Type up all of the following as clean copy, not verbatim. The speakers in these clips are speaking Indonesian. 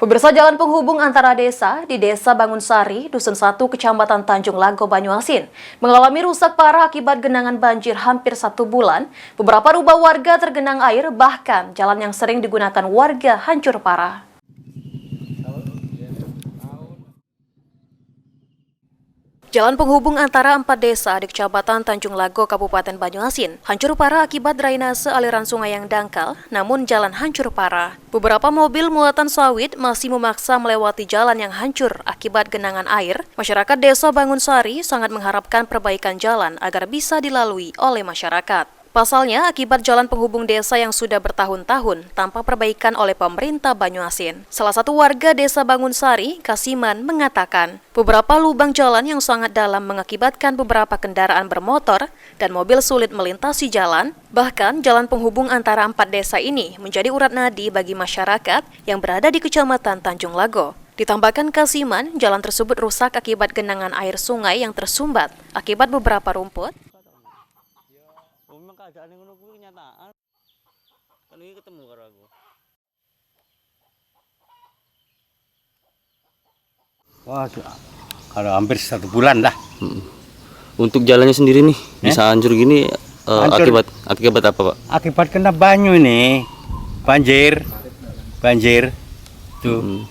Pemirsa, jalan penghubung antara desa di Desa Bangunsari, Dusun 1, Kecamatan Tanjung Lago, Banyuasin, mengalami rusak parah akibat genangan banjir hampir 1 bulan. Beberapa rumah warga tergenang air, bahkan jalan yang sering digunakan warga hancur parah. Jalan penghubung antara 4 desa di Kecamatan Tanjung Lago, Kabupaten Banyuasin, hancur parah akibat drainase aliran sungai yang dangkal, namun jalan hancur parah. Beberapa mobil muatan sawit masih memaksa melewati jalan yang hancur akibat genangan air. Masyarakat Desa Bangunsari sangat mengharapkan perbaikan jalan agar bisa dilalui oleh masyarakat. Pasalnya, akibat jalan penghubung desa yang sudah bertahun-tahun tanpa perbaikan oleh pemerintah Banyuasin. Salah satu warga Desa Bangunsari, Kasiman, mengatakan beberapa lubang jalan yang sangat dalam mengakibatkan beberapa kendaraan bermotor dan mobil sulit melintasi jalan. Bahkan, jalan penghubung antara 4 desa ini menjadi urat nadi bagi masyarakat yang berada di Kecamatan Tanjung Lago. Ditambahkan Kasiman, jalan tersebut rusak akibat genangan air sungai yang tersumbat akibat beberapa rumput. Memang keadaan yang menunggu kenyataan. Kan ini ketemu karo aku. Wah, kalau hampir 1 bulan lah. Untuk jalannya sendiri nih bisa hancur gini Hancur. akibat apa, Pak? Akibat kena banyu ini, banjir tuh.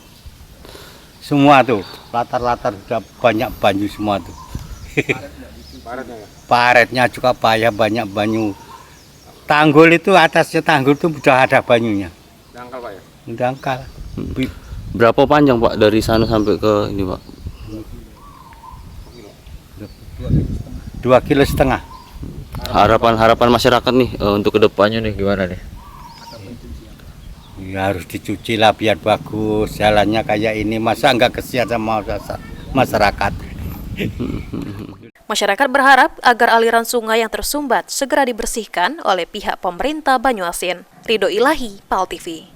Semua tuh, latar-latar sudah banyak banyu semua tuh. Paretnya juga payah, banyak banyu. Tanggul itu, atasnya tanggul itu sudah ada banyunya. Dangkal Pak ya? Dangkal. Berapa panjang, Pak, dari sana sampai ke ini, Pak? 2,5 kilo. Harapan masyarakat nih untuk kedepannya nih gimana nih? Ya, harus dicuci lah biar bagus. Jalannya kayak ini, masa enggak kesian sama masyarakat. Masyarakat berharap agar aliran sungai yang tersumbat segera dibersihkan oleh pihak pemerintah Banyuasin. Ridho Ilahi, PAL TV.